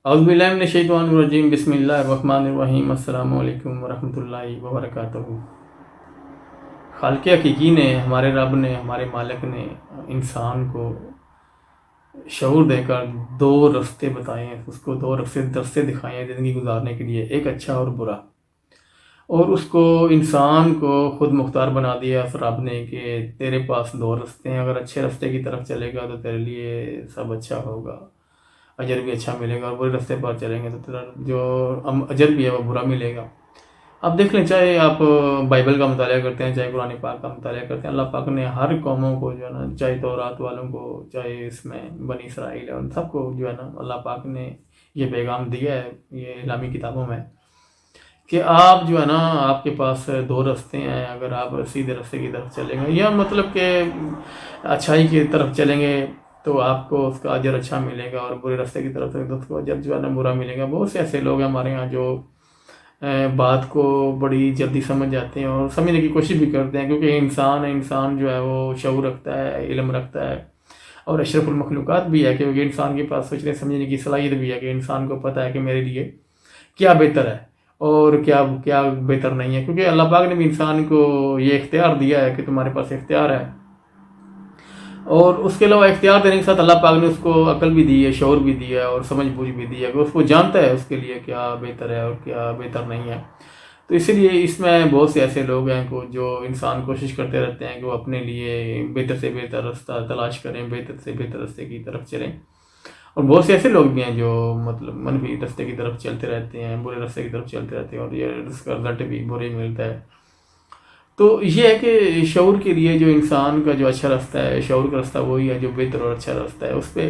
اعوذ باللہ من الشیطان الرجیم، بسم اللہ الرحمن الرحیم، السلام علیکم ورحمۃ اللہ وبرکاتہ۔ خالق حقیقی نے، ہمارے رب نے، ہمارے مالک نے انسان کو شعور دے کر دو رستے بتائے ہیں، اس کو دو رستے دکھائے ہیں زندگی گزارنے کے لیے، ایک اچھا اور برا، اور اس کو انسان کو خود مختار بنا دیا اس رب نے کہ تیرے پاس دو رستے ہیں، اگر اچھے رستے کی طرف چلے گا تو تیرے لیے سب اچھا ہوگا، اجر بھی اچھا ملے گا، اور برے راستے پر چلیں گے تو تیرا جو اجر بھی ہے وہ برا ملے گا۔ آپ دیکھ لیں، چاہے آپ بائبل کا مطالعہ کرتے ہیں، چاہے قرآن پاک کا مطالعہ کرتے ہیں، اللہ پاک نے ہر قوموں کو جو ہے نا، چاہے تورات والوں کو، چاہے اس میں بنی اسرائیل ہے، ان سب کو جو ہے نا اللہ پاک نے یہ پیغام دیا ہے یہ الہامی کتابوں میں کہ آپ جو ہے نا، آپ کے پاس دو رستے ہیں، اگر آپ سیدھے رستے کی طرف چلیں گے یا مطلب کہ اچھائی کی طرف چلیں گے تو آپ کو اس کا اجر اچھا ملے گا، اور برے راستے کی طرف سے اس کو اجر جو ہے نا برا ملے گا۔ بہت سے ایسے لوگ ہیں ہمارے یہاں جو بات کو بڑی جلدی سمجھ جاتے ہیں اور سمجھنے کی کوشش بھی کرتے ہیں، کیونکہ انسان جو ہے وہ شعور رکھتا ہے، علم رکھتا ہے، اور اشرف المخلوقات بھی ہے، کیونکہ انسان کے پاس سوچنے سمجھنے کی صلاحیت بھی ہے کہ انسان کو پتہ ہے کہ میرے لیے کیا بہتر ہے اور کیا بہتر نہیں ہے، کیونکہ اللہ پاک نے بھی انسان کو یہ اختیار دیا ہے کہ تمہارے پاس اختیار ہے، اور اس کے علاوہ اختیار دینے کے ساتھ اللہ پاک نے اس کو عقل بھی دی ہے، شعور بھی دیا ہے، اور سمجھ بوجھ بھی دی ہے کہ اس کو جانتا ہے اس کے لیے کیا بہتر ہے اور کیا بہتر نہیں ہے۔ تو اسی لیے اس میں بہت سے ایسے لوگ ہیں جو انسان کوشش کرتے رہتے ہیں کہ وہ اپنے لیے بہتر سے بہتر رستہ تلاش کریں، بہتر سے بہتر رستے کی طرف چلیں، اور بہت سے ایسے لوگ بھی ہیں جو مطلب منفی رستے کی طرف چلتے رہتے ہیں، برے رستے کی طرف چلتے رہتے ہیں، اور یہ اس کا رزلٹ بھی برے ملتا ہے۔ تو یہ ہے کہ شعور کے لیے جو انسان کا جو اچھا راستہ ہے، شعور کا راستہ وہی ہے جو بہتر اور اچھا راستہ ہے۔ اس پہ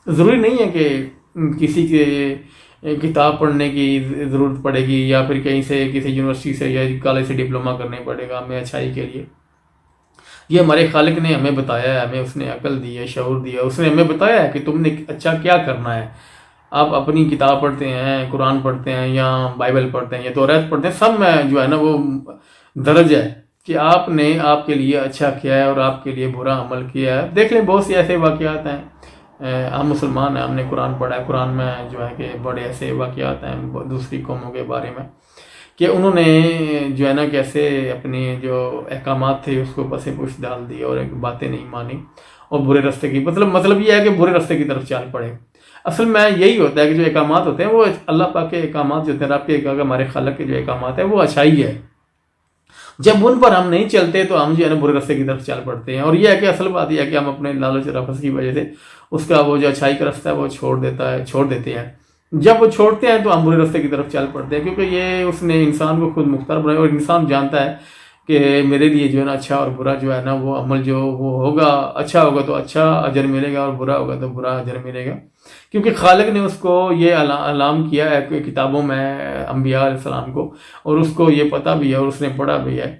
ضروری نہیں ہے کہ کسی کے کتاب پڑھنے کی ضرورت پڑے گی، یا پھر کہیں سے کسی یونیورسٹی سے یا کالج سے ڈپلومہ کرنے پڑے گا ہمیں اچھائی کے لیے۔ یہ ہمارے خالق نے ہمیں بتایا ہے، ہمیں اس نے عقل دی ہے، شعور دیا ہے، اس نے ہمیں بتایا ہے کہ تم نے اچھا کیا کرنا ہے۔ آپ اپنی کتاب پڑھتے ہیں، قرآن پڑھتے ہیں یا بائبل پڑھتے ہیں یا تورات پڑھتے ہیں، سب میں جو ہے نا وہ درج ہے کہ آپ نے آپ کے لیے اچھا کیا ہے اور آپ کے لیے برا عمل کیا ہے۔ دیکھ لیں بہت سی ایسے واقعات ہیں، ہم مسلمان ہیں، ہم نے قرآن پڑھا ہے، قرآن میں جو ہے کہ بڑے ایسے واقعات ہیں دوسری قوموں کے بارے میں کہ انہوں نے جو ہے نا کیسے اپنی جو احکامات تھے اس کو پس پش ڈال دی اور ایک باتیں نہیں مانی، اور برے راستے کی مطلب یہ ہے کہ برے راستے کی طرف چال پڑے۔ اصل میں یہی ہوتا ہے کہ جو احکامات ہوتے ہیں وہ اللہ پاک کے احکامات جو ہوتے ہیں، رب کے ہمارے خالق کے جو احکامات ہیں وہ اچھائی ہے، جب ان پر ہم نہیں چلتے تو ہم جو ہے نا برے راستے کی طرف چل پڑتے ہیں۔ اور یہ ہے کہ اصل بات یہ ہے کہ ہم اپنے لالچ رفس کی وجہ سے اس کا وہ جو اچھائی کا راستہ ہے وہ چھوڑ دیتے ہیں۔ جب وہ چھوڑتے ہیں تو ہم برے راستے کی طرف چل پڑتے ہیں، کیونکہ یہ اس نے انسان کو خود مختار بنایا، اور انسان جانتا ہے کہ میرے لیے جو ہے نا اچھا اور برا جو ہے نا وہ عمل جو وہ ہوگا، اچھا ہوگا تو اچھا اجر ملے گا، اور برا ہوگا تو برا اجر ملے گا، کیونکہ خالق نے اس کو یہ اعلام کیا ہے کہ کتابوں میں انبیاء علیہ السلام کو، اور اس کو یہ پتہ بھی ہے اور اس نے پڑھا بھی ہے۔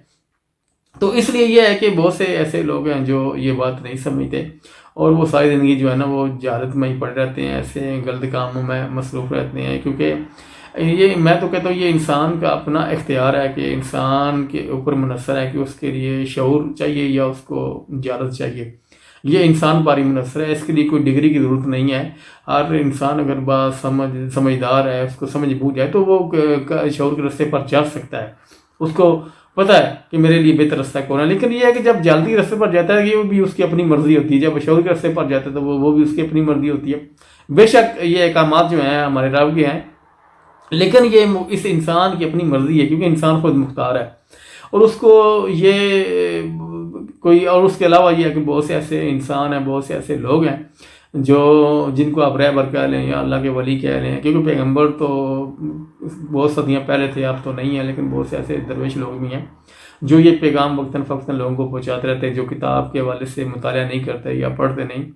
تو اس لیے یہ ہے کہ بہت سے ایسے لوگ ہیں جو یہ بات نہیں سمجھتے، اور وہ ساری زندگی جو ہے نا وہ جہالت میں ہی پڑے رہتے ہیں، ایسے غلط کاموں میں مصروف رہتے ہیں، کیونکہ یہ میں تو کہتا ہوں یہ انسان کا اپنا اختیار ہے کہ انسان کے اوپر منحصر ہے کہ اس کے لیے شعور چاہیے یا اس کو جہالت چاہیے۔ یہ انسان پر ہی منحصر ہے، اس کے لیے کوئی ڈگری کی ضرورت نہیں ہے۔ ہر انسان اگر سمجھدار ہے، اس کو سمجھ بوجھ جائے تو وہ شعور کے راستے پر چل سکتا ہے، اس کو پتہ ہے کہ میرے لیے بہتر راستہ کون ہے۔ لیکن یہ ہے کہ جب جلدی راستے پر جاتا ہے کہ وہ بھی اس کی اپنی مرضی ہوتی ہے، جب شعور کے راستے پر جاتا ہے تو وہ بھی اس کی اپنی مرضی ہوتی ہے۔ بے شک یہ احکامات جو ہیں ہمارے رب کے ہیں، لیکن یہ اس انسان کی اپنی مرضی ہے، کیونکہ انسان خود مختار ہے، اور اس کو یہ کوئی، اور اس کے علاوہ یہ ہے کہ بہت سے ایسے انسان ہیں، بہت سے ایسے لوگ ہیں جن کو آپ رہبر کہہ لیں یا اللہ کے ولی کہہ لیں، کیونکہ پیغمبر تو بہت صدیاں پہلے تھے، اب تو نہیں ہیں، لیکن بہت سے ایسے درویش لوگ بھی ہیں جو یہ پیغام وقتاً فوقتاً لوگوں کو پہنچاتے رہتے ہیں، جو کتاب کے حوالے سے مطالعہ نہیں کرتے یا پڑھتے نہیں،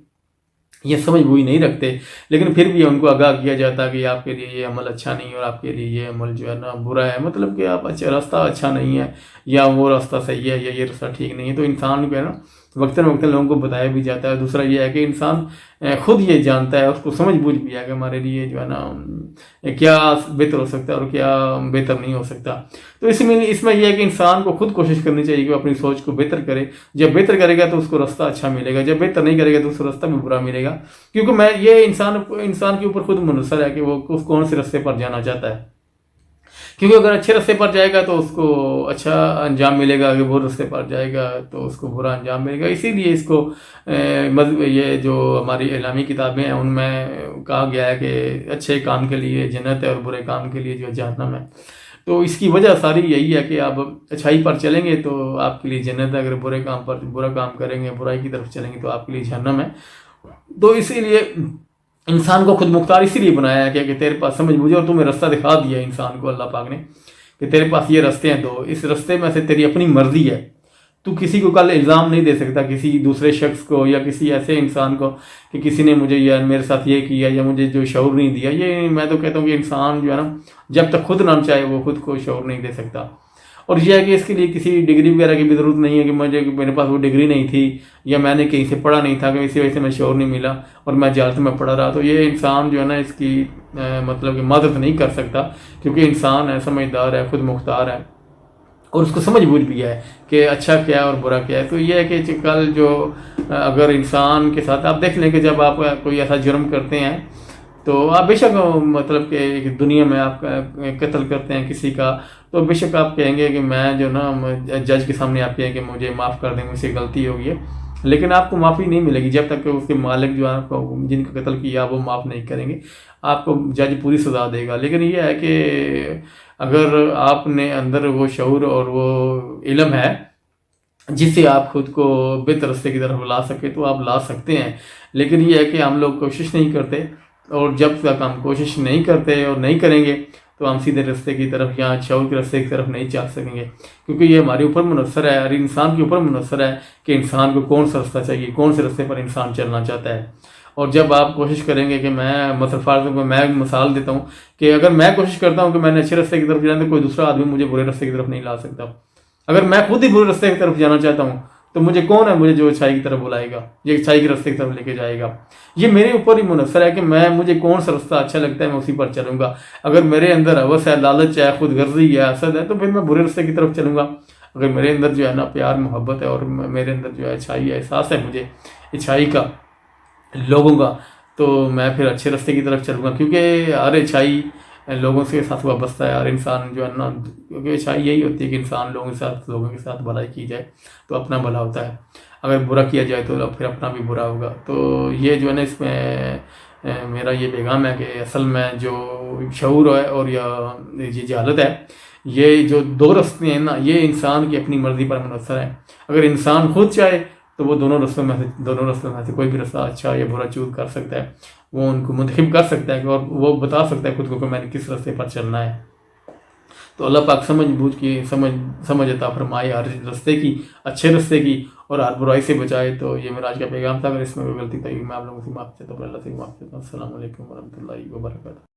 یہ سمجھ وہی نہیں رکھتے، لیکن پھر بھی ان کو آگاہ کیا جاتا ہے کہ آپ کے لیے یہ عمل اچھا نہیں ہے اور آپ کے لیے یہ عمل جو ہے نا برا ہے، کہ آپ راستہ اچھا نہیں ہے یا وہ راستہ صحیح ہے یا یہ راستہ ٹھیک نہیں ہے۔ تو انسان کو ہے نا وقتاً وقتاً لوگوں کو بتایا بھی جاتا ہے. دوسرا یہ ہے کہ انسان خود یہ جانتا ہے, اس کو سمجھ بوجھ بھی ہے کہ ہمارے لیے جو ہے نا کیا بہتر ہو سکتا ہے اور کیا بہتر نہیں ہو سکتا. تو اس میں یہ ہے کہ انسان کو خود کوشش کرنی چاہیے کہ وہ اپنی سوچ کو بہتر کرے. جب بہتر کرے گا تو اس کو راستہ اچھا ملے گا, جب بہتر نہیں کرے گا تو اس کو راستہ بھی برا ملے گا. کیونکہ یہ انسان کے اوپر خود منحصر ہے کہ وہ کون سے راستے پر جانا چاہتا ہے. کیونکہ اگر اچھے راستے پر جائے گا تو اس کو اچھا انجام ملے گا, اگر برے راستے پر جائے گا تو اس کو برا انجام ملے گا. اسی لیے اس کو یہ جو ہماری اسلامی کتابیں ہیں ان میں کہا گیا ہے کہ اچھے کام کے لیے جنت ہے اور برے کام کے لیے جو جہنم ہے. تو اس کی وجہ ساری یہی ہے کہ آپ اچھائی پر چلیں گے تو آپ کے لیے جنت ہے, اگر برے کام پر برا کام کریں گے, برائی کی طرف چلیں گے تو آپ کے لیے جہنم ہے. تو اسی لیے انسان کو خود مختار اسی لیے بنایا ہے کہ تیرے پاس سمجھ بوجھے, اور تمہیں راستہ دکھا دیا انسان کو اللہ پاک نے کہ تیرے پاس یہ راستے ہیں, دو اس راستے میں سے تیری اپنی مرضی ہے. تو کسی کو کل الزام نہیں دے سکتا, کسی دوسرے شخص کو یا کسی ایسے انسان کو کہ کسی نے مجھے یا میرے ساتھ یہ کیا یا مجھے جو شعور نہیں دیا. یہ میں تو کہتا ہوں کہ انسان جو ہے نا جب تک خود نہ چاہے وہ خود کو شعور نہیں دے سکتا. اور یہ ہے کہ اس کے لیے کسی ڈگری وغیرہ کی بھی ضرورت نہیں ہے کہ میرے پاس وہ ڈگری نہیں تھی یا میں نے کہیں سے پڑھا نہیں تھا کہ اسی وجہ سے میں شعور نہیں ملا اور میں جہالت میں پڑھا رہا. تو یہ انسان جو ہے نا اس کی مطلب کہ مدد نہیں کر سکتا, کیونکہ انسان ہے, سمجھدار ہے, خود مختار ہے اور اس کو سمجھ بوجھ بھی ہے کہ اچھا کیا ہے اور برا کیا ہے. تو یہ ہے کہ کل جو اگر انسان کے ساتھ آپ دیکھ لیں کہ جب آپ کوئی ایسا جرم کرتے ہیں تو آپ بے شک مطلب کہ دنیا میں آپ قتل کرتے ہیں کسی کا, تو بے شک آپ کہیں گے کہ میں جو نا جج کے سامنے آپ کہیں کہ مجھے معاف کر دیں, مجھ سے غلطی ہوگی ہے. لیکن آپ کو معافی نہیں ملے گی جب تک کہ اس کے مالک جو آپ کو جن کا قتل کیا وہ معاف نہیں کریں گے. آپ کو جج پوری سزا دے گا. لیکن یہ ہے کہ اگر آپ نے اندر وہ شعور اور وہ علم ہے جس سے آپ خود کو بہتر راستے کی طرف لا سکے تو آپ لا سکتے ہیں. لیکن یہ ہے کہ ہم لوگ کوشش نہیں کرتے, اور جب تک ہم کوشش نہیں کرتے اور نہیں کریں گے تو ہم سیدھے راستے کی طرف یا شعور کے راستے کی طرف نہیں چل سکیں گے. کیونکہ یہ ہمارے اوپر منحصر ہے, ہر انسان کے اوپر منحصر ہے کہ انسان کو کون سا راستہ چاہیے, کون سے راستے پر انسان چلنا چاہتا ہے. اور جب آپ کوشش کریں گے کہ میں فرض کو میں مثال دیتا ہوں کہ اگر میں کوشش کرتا ہوں کہ میں نے اچھے راستے کی طرف جانا تو کوئی دوسرا آدمی مجھے برے راستے کی طرف نہیں لا سکتا. اگر میں خود ہی برے راستے کی طرف جانا چاہتا ہوں تو مجھے کون ہے مجھے جو اچھائی کی طرف بلائے گا, یہ اچھائی کے راستے کی طرف لے کے جائے گا. یہ میرے اوپر ہی منحصر ہے کہ مجھے کون سا راستہ اچھا لگتا ہے, میں اسی پر چلوں گا. اگر میرے اندر ہوس ہے, لالچ ہے, خود غرضی ہے, حسد ہے, تو پھر میں برے راستے کی طرف چلوں گا. اگر میرے اندر جو ہے نا پیار محبت ہے اور میرے اندر جو ہے اچھائی ہے, احساس ہے مجھے اچھائی کا لوگوں کا, تو میں پھر اچھے راستے کی طرف چلوں گا. کیونکہ ہر اچھائی لوگوں سے ساتھ وابستہ ہے. ہر انسان جو ہے نا, کیونکہ اچھائی یہی ہوتی ہے کہ انسان لوگوں کے ساتھ بھلائی کی جائے تو اپنا بھلا ہوتا ہے, اگر برا کیا جائے تو پھر اپنا بھی برا ہوگا. تو یہ جو ہے نا اس میں میرا یہ پیغام ہے کہ اصل میں جو شعور ہے اور یہ جہالت ہے, یہ جو دو راستے ہیں نا, یہ انسان کی اپنی مرضی پر منحصر ہے. اگر انسان خود چاہے تو وہ دونوں رستوں میں سے کوئی بھی راستہ اچھا یا برا چوز کر سکتا ہے, وہ ان کو منتخب کر سکتا ہے اور وہ بتا سکتا ہے خود کو کہ میں نے کس راستے پر چلنا ہے. تو اللہ پاک سمجھ بوجھ کی سمجھ عطا فرمائے ہر راستے کی, اچھے راستے کی, اور ہر برائی سے بچائے. تو یہ میرا آج کا پیغام تھا. اگر اس میں کوئی غلطی تھی میں آپ لوگوں سے معاف چاہتا ہوں, اللہ سے معاف چاہتا ہوں. السلام علیکم ورحمۃ اللہ وبرکاتہ.